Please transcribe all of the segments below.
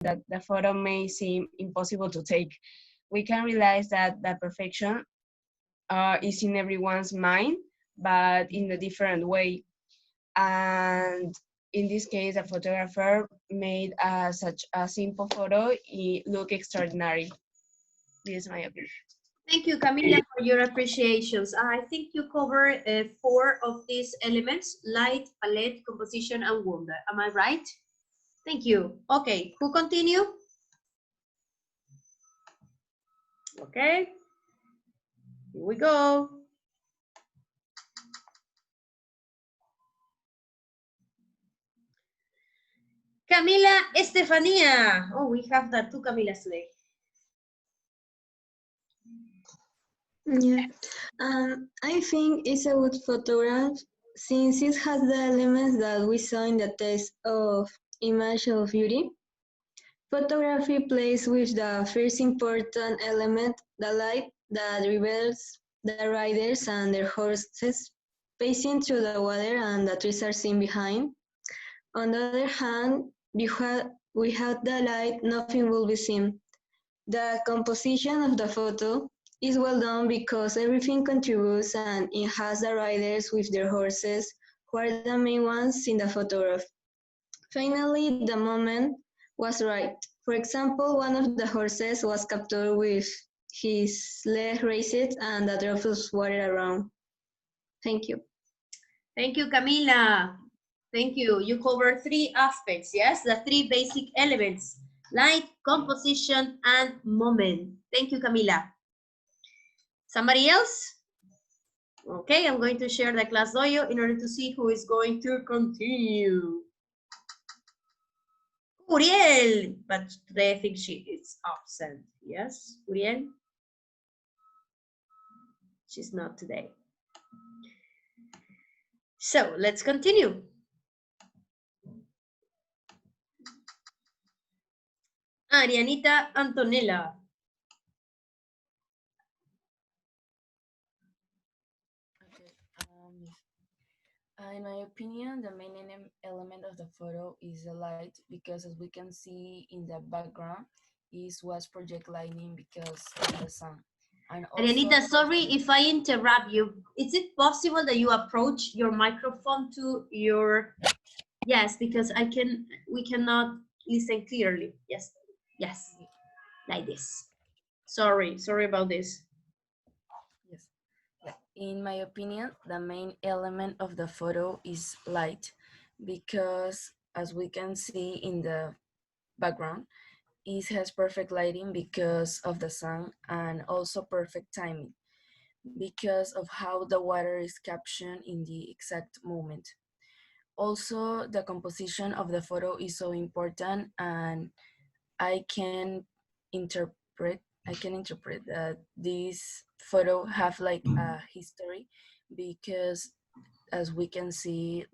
that the photo may seem impossible to take, we can realize that the perfection is in everyone's mind, but in a different way. And in this case, a photographer made such a simple photo look extraordinary. This is my opinion. Thank you, Camila, for your appreciations. I think you covered 4 of these elements: light, palette, composition, and wonder. Am I right? Thank you. Okay, who continue? Okay, here we go. Camila Estefania. Oh, we have the 2 Camilas today. Yeah, I think it's a good photograph since it has the elements that we saw in the test of image of beauty. Photography plays with the first important element, the light, that reveals the riders and their horses pacing through the water and the trees are seen behind. On the other hand, without the light, nothing will be seen. The composition of the photo is well done because everything contributes and it has the riders with their horses who are the main ones in the photograph. Finally, the moment was right. For example, one of the horses was captured with his leg raised and the drop of water around. Thank you. Thank you, Camila. Thank you. You covered 3 aspects, yes? The 3 basic elements: light, composition, and moment. Thank you, Camila. Somebody else? Okay, I'm going to share the class dojo in order to see who is going to continue. Uriel, but today I think she is absent. Yes, Uriel? She's not today. So let's continue. Arianita Antonella. Okay. In my opinion, the main element of the photo is the light because, as we can see in the background, is what's project lighting because of the sun. And also, Arianita, sorry if I interrupt you. Is it possible that you approach your microphone to your... Yes, because we cannot listen clearly. Yes, yes, like this. Sorry about this. yes. In my opinion, the main element of the photo is light because, as we can see in the background, it has perfect lighting because of the sun and also perfect timing because of how the water is captured in the exact moment. Also, the composition of the photo is so important, and I can interpret that this photo have like a history because, as we can see,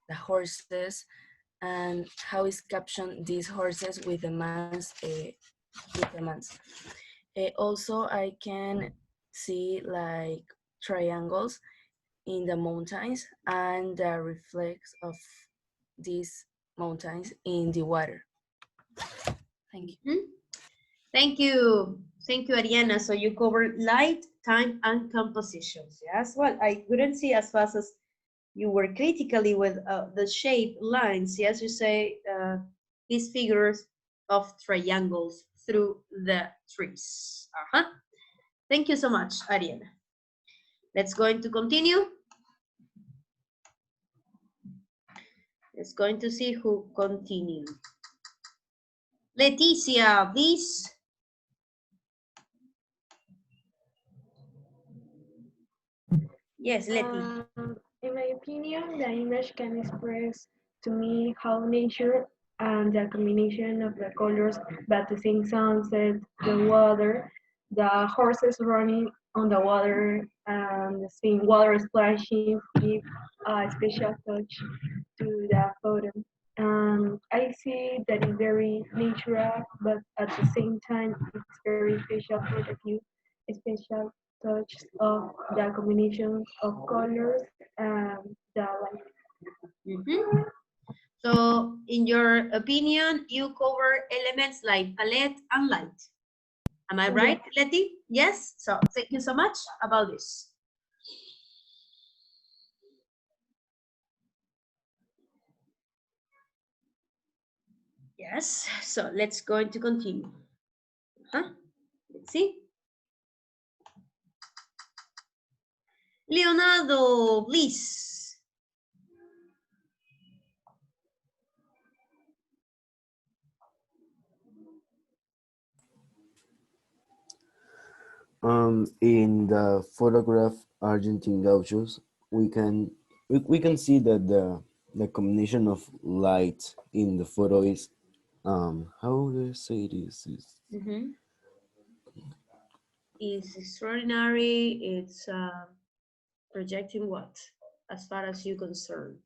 the horses and how is captioned these horses with the mans. Also, I can see like triangles in the mountains and the reflex of these mountains in the water. Thank you. Mm-hmm. Thank you. Thank you, Ariana. So you covered light, time, and compositions. Yes, well, I couldn't see as fast as you were critically with the shape lines. Yes, you say these figures of triangles through the trees. Thank you so much, Ariana. Let's going to continue. Let's going to see who continue. Leticia, please. Yes, Leti. In my opinion, the image can express to me how nature and the combination of the colors, but the same sunset, the water, the horses running on the water, and the same water splashing give a special touch to the photo. I see that it's very natural, but at the same time, it's very special for the view, a special touch of the combination of colors and the light. So in your opinion, you cover elements like palette and light. Am I right, Letty? Yes? So thank you so much about this. Yes, so let's going to continue. Let's see. Leonardo, please. In the photograph Argentine gauchos, we can see that the combination of light in the photo is how do I say this is It's extraordinary. It's projecting what, as far as you're concerned?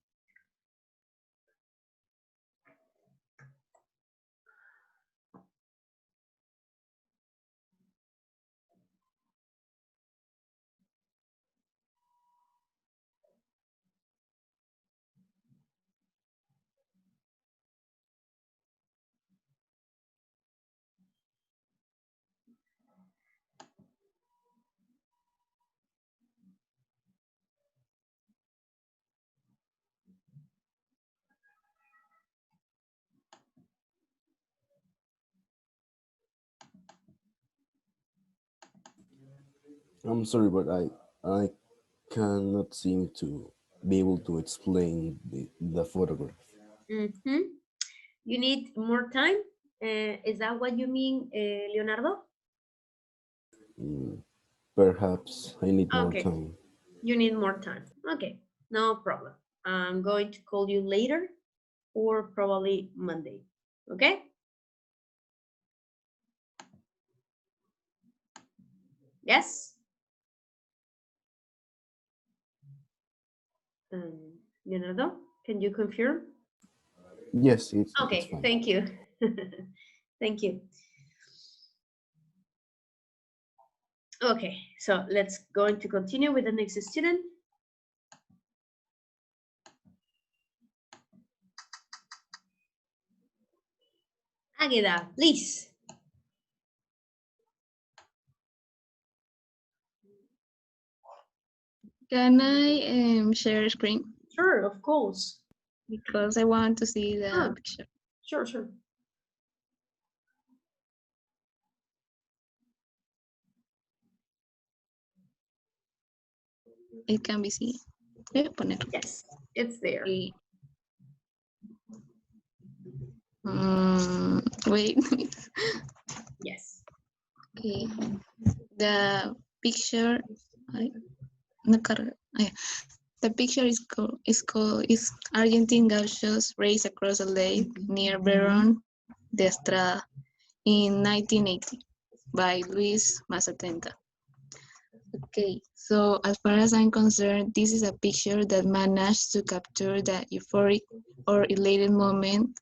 I'm sorry, but I cannot seem to be able to explain the photograph. You need more time? Is that what you mean, Leonardo? Perhaps I need more Okay, time. you need more time. Okay, no problem. I'm going to call you later or probably Monday. Okay? Yes? Leonardo, can you confirm? Yes, it's Okay, fine. thank you. Thank you. Okay, so let's going to continue with the next student. Águeda, please. Can I share screen? Sure, of course. Because I want to see the picture. Sure, sure. It can be seen. Voy a poner. Yes, it's there. Okay. Wait. Yes. Okay. The picture. No carga. The picture is Argentine gauchos race across a lake near Verón de Estrada in 1980 by Luis Mazatenta. Okay, so as far as I'm concerned, this is a picture that managed to capture the euphoric or elated moment,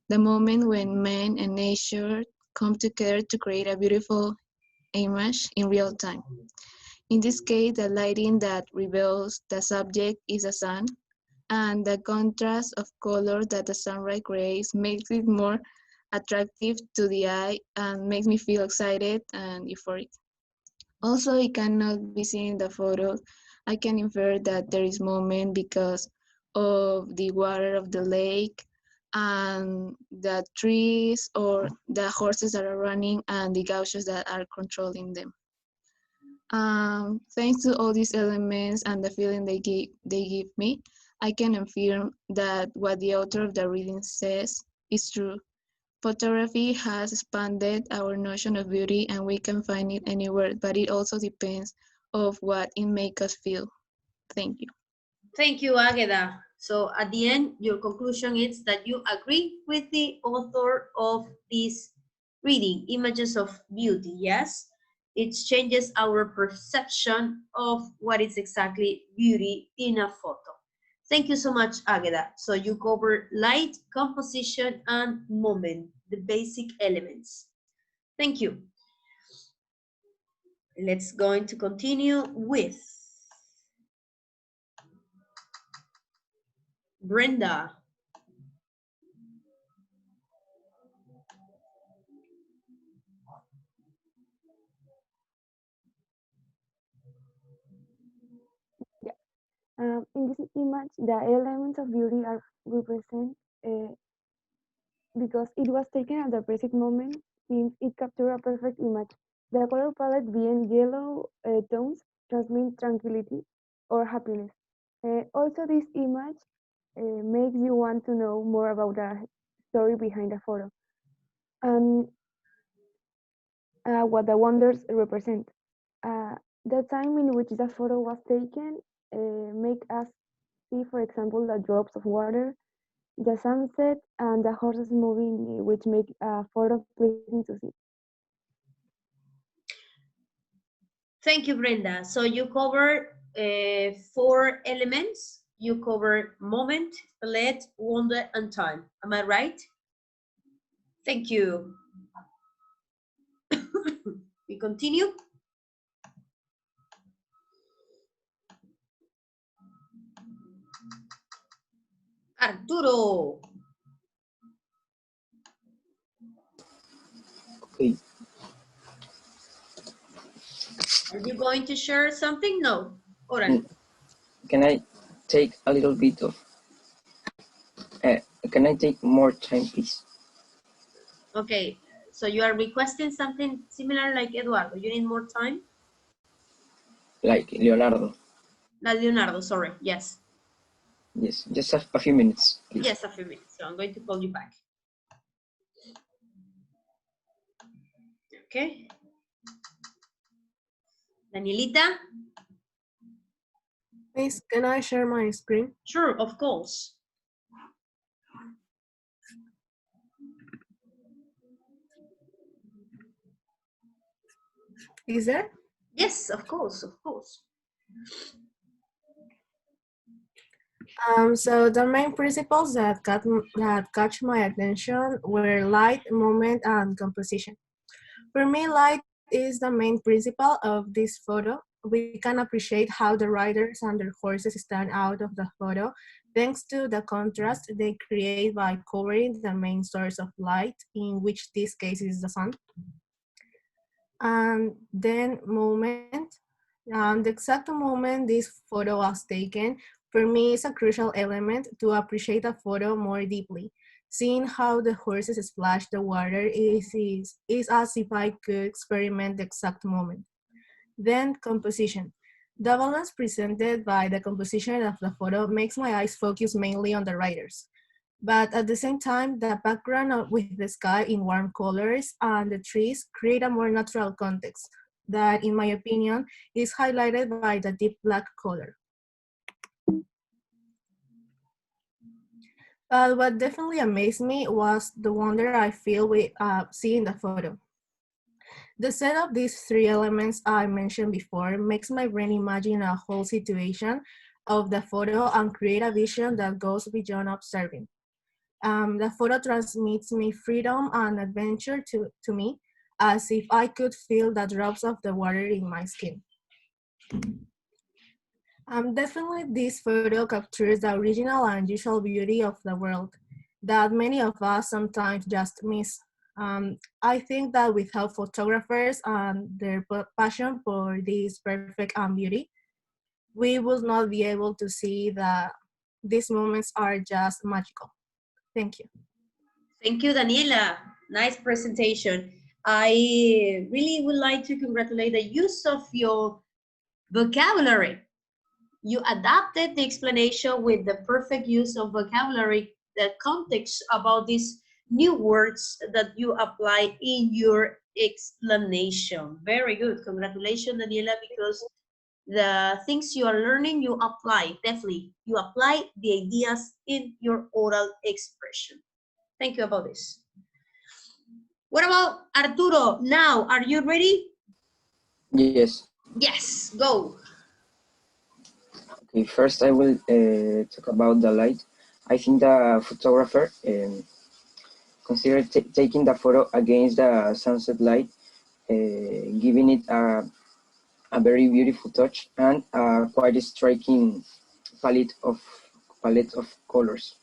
the moment when man and nature come together to create a beautiful image in real time. In this case, the lighting that reveals the subject is the sun, and the contrast of color that the sunlight creates makes it more attractive to the eye and makes me feel excited and euphoric. Also, it cannot be seen in the photos. I can infer that there is movement because of the water of the lake and the trees or the horses that are running and the gauchos that are controlling them. Thanks to all these elements and the feeling they give me, I can affirm that what the author of the reading says is true. Photography has expanded our notion of beauty and we can find it anywhere, but it also depends of what it makes us feel. Thank you. Thank you, Águeda. So at the end, your conclusion is that you agree with the author of this reading, Images of Beauty, yes? It changes our perception of what is exactly beauty in a photo. Thank you so much, Águeda. So you cover light, composition, and moment, the basic elements. Thank you. Let's going to continue with Brenda. In this image, the elements of beauty are represented because it was taken at the present moment, since it captured a perfect image. The color palette being yellow tones transmit tranquility or happiness. Also, this image makes you want to know more about the story behind the photo and what the wonders represent. The time in which the photo was taken make us see, for example, the drops of water, the sunset, and the horses moving, which make a photo pleasing to see. Thank you, Brenda. So you covered 4 elements. You covered moment, palette, wonder, and time. Am I right? Thank you. We continue. Arturo. Okay. Are you going to share something? No. Orale. Can I take a little bit of, can I take more time, please? Okay. So you are requesting something similar like Eduardo. You need more time? Like Leonardo. Not Leonardo, sorry. Yes. Yes, just a few minutes, please. Yes, a few minutes. So I'm going to call you back. Okay. Danielita? Miss, can I share my screen? Sure, of course. Is there? Yes, of course, of course. So the main principles that catch my attention were light, movement, and composition. For me, light is the main principle of this photo. We can appreciate how the riders and their horses stand out of the photo thanks to the contrast they create by covering the main source of light, in which this case is the sun. And then movement. The exact moment this photo was taken, for me, is a crucial element to appreciate a photo more deeply. Seeing how the horses splash the water is as if I could experiment the exact moment. Then composition. The balance presented by the composition of the photo makes my eyes focus mainly on the riders. But at the same time, the background with the sky in warm colors and the trees create a more natural context that, in my opinion, is highlighted by the deep black color. But what definitely amazed me was the wonder I feel with seeing the photo. The set of these 3 elements I mentioned before makes my brain imagine a whole situation of the photo and create a vision that goes beyond observing. The photo transmits me freedom and adventure to me, as if I could feel the drops of the water in my skin. Definitely this photo captures the original and usual beauty of the world that many of us sometimes just miss. I think that without photographers and their passion for this perfect beauty, we would not be able to see that these moments are just magical. Thank you. Thank you, Daniela. Nice presentation. I really would like to congratulate the use of your vocabulary. You adapted the explanation with the perfect use of vocabulary, the context about these new words that you apply in your explanation. Very good. Congratulations, Daniela, because the things you are learning, you apply, definitely. You apply the ideas in your oral expression. Thank you about this. What about Arturo? Now, are you ready? Yes. Yes, go. Okay, first I will talk about the light. I think the photographer considered taking the photo against the sunset light, giving it a very beautiful touch and a quite striking palette of colors.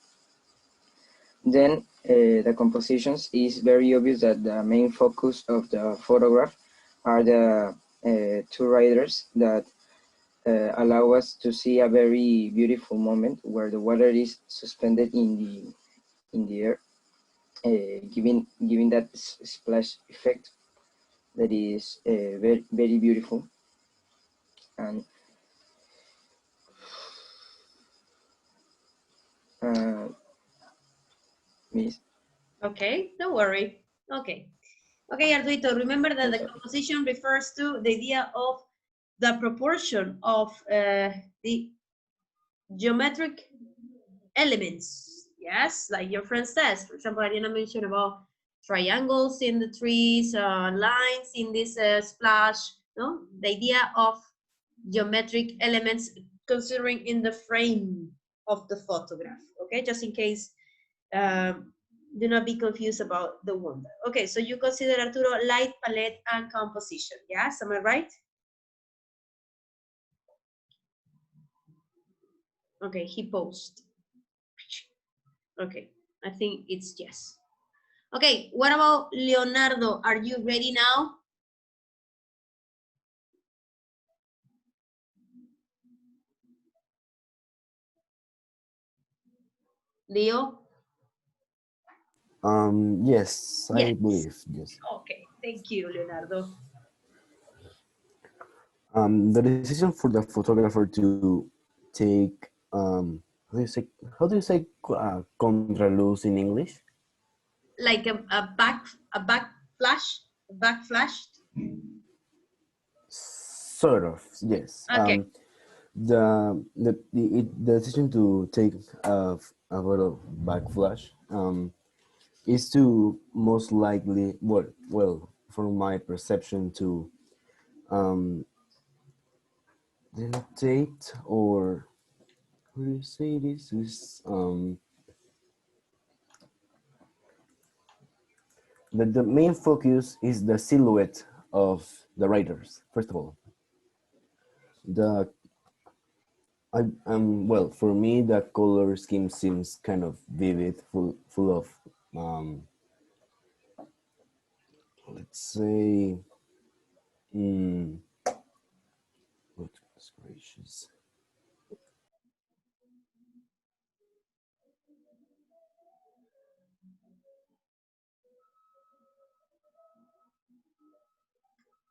Then the compositions is very obvious that the main focus of the photograph are the 2 riders that allow us to see a very beautiful moment where the water is suspended in the air, giving that splash effect that is very, very beautiful. And Miss. Okay, don't worry. Okay. Okay, Arduito, remember that the composition refers to the idea of the proportion of the geometric elements. Yes, like your friend says. For example, Ariana mentioned about triangles in the trees, lines in this splash. No, the idea of geometric elements considering in the frame of the photograph. Okay, just in case. Do not be confused about the wonder. Okay, so you consider, Arturo, light, palette, and composition. Yes, am I right? Okay, he posed. Okay, I think it's yes. Okay, what about Leonardo? Are you ready now? Leo? Yes, I Yes. believe, yes. Okay, thank you, Leonardo. The decision for the photographer to take, how do you say contraluz in English? Like a back flash, back flash. Sort of, yes. Okay. The decision to take a photo backflash is to most likely, well, from my perception, to denotate, or how do you say this? The main focus is the silhouette of the writers. First of all, the well, for me, the color scheme seems kind of vivid, full of let's say, goodness gracious.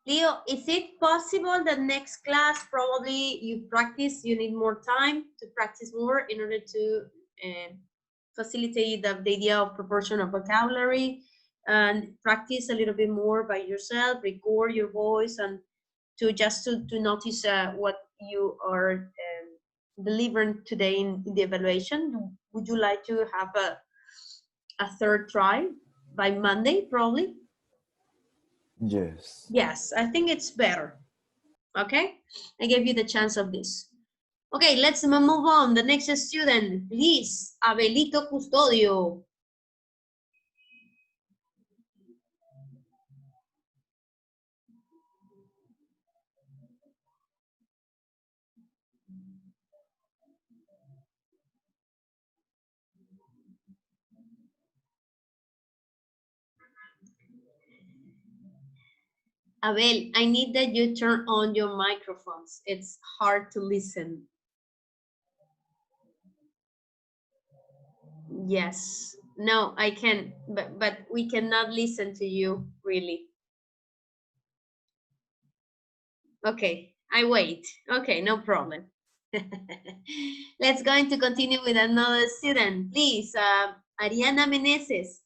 Leo, is it possible that next class probably you practice, you need more time to practice more in order to facilitate the idea of proportion of vocabulary and practice a little bit more by yourself, record your voice and to just to notice what you are delivering today in the evaluation? Would you like to have a third try by Monday probably? Yes. Yes, I think it's better. Okay, I gave you the chance of this. Okay, let's move on. The next student, please, Abelito Custodio. Abel, I need that you turn on your microphones. It's hard to listen. Yes, no, I can, but we cannot listen to you, really. Okay, I wait. Okay, no problem. Let's going to continue with another student. Please, Ariana Meneses.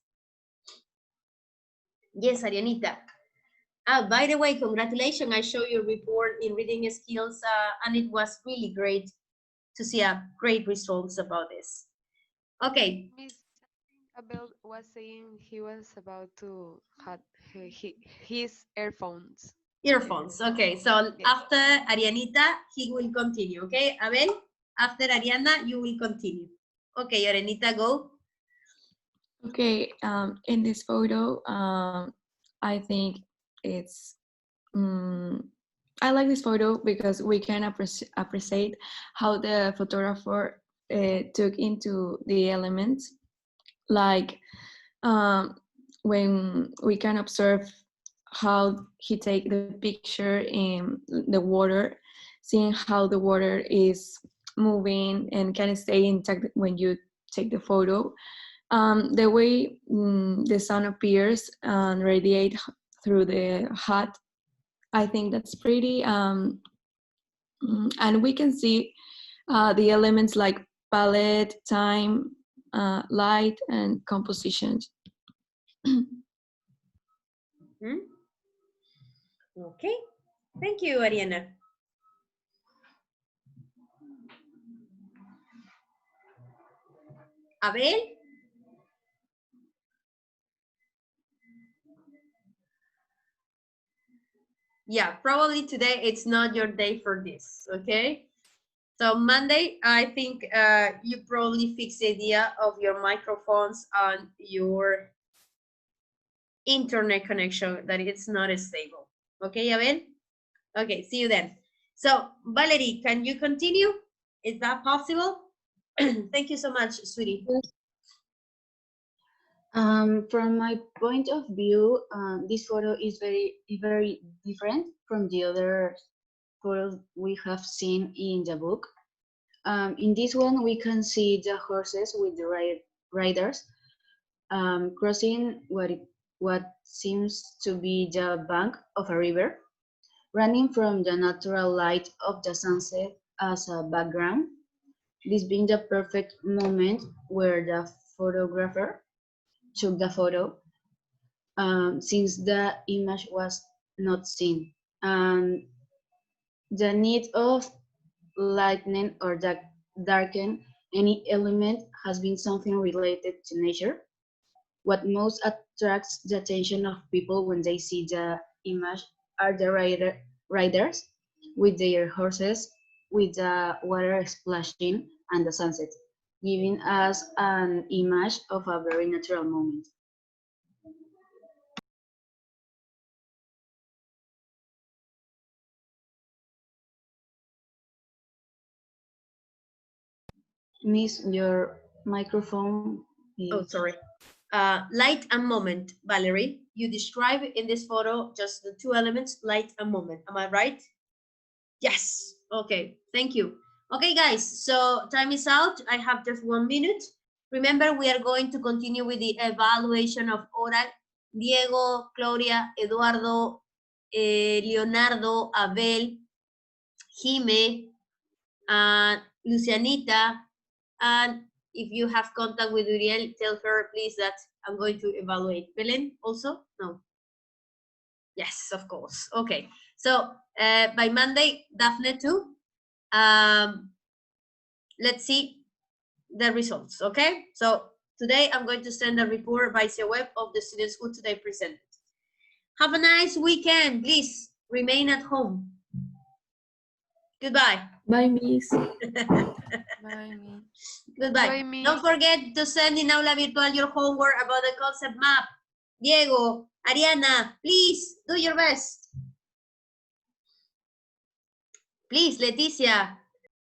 Yes, Arianita. By the way, congratulations. I showed your report in reading skills, and it was really great to see great results about this. Okay. Miss Abel was saying he was about to have his earphones. Earphones. Okay, so Yes. after Arianita, he will continue. Okay, Abel, after Ariana, you will continue. Okay, Arianita, go. Okay, in this photo, I think it's, I like this photo because we can appreciate how the photographer took into the elements. Like when we can observe how he take the picture in the water, seeing how the water is moving and can stay intact when you take the photo. The way the sun appears and radiate through the hut, I think that's pretty. And we can see the elements like palette, time, light, and compositions. Okay, thank you, Ariana. Abel? Yeah, probably today it's not your day for this, okay? So Monday, I think you probably fix the idea of your microphones and your internet connection, that it's not stable. Okay, Abel? Okay, see you then. So, Valerie, can you continue? Is that possible? Thank you so much, sweetie. From my point of view, this photo is very different from the other photos we have seen in the book. In this one, we can see the horses with the riders crossing what seems to be the bank of a river, running from the natural light of the sunset as a background, this being the perfect moment where the photographer took the photo, since the image was not seen. And the need of lightening or darken any element has been something related to nature. What most attracts the attention of people when they see the image are the riders with their horses, with the water splashing and the sunset, giving us an image of a very natural moment. Miss, your microphone is... Oh, sorry. Light and moment, Valerie. You describe in this photo just the two elements, light and moment. Am I right? Yes. Okay, thank you. Okay, guys, so time is out. I have just 1 minute. Remember, we are going to continue with the evaluation of oral. Diego, Gloria, Eduardo, Leonardo, Abel, Jime, Lucianita, and if you have contact with Uriel, tell her please that I'm going to evaluate. Belen also? No. Yes, of course. Okay. So by Monday, Daphne too. Let's see the results. Okay. So today I'm going to send a report by the web of the students who today presented. Have a nice weekend. Please remain at home. Goodbye. Bye, Miss. Bye, me. Goodbye. Bye, Miss. Don't forget to send in Aula Virtual your homework about the concept map. Diego, Ariana, please do your best. Please, Leticia,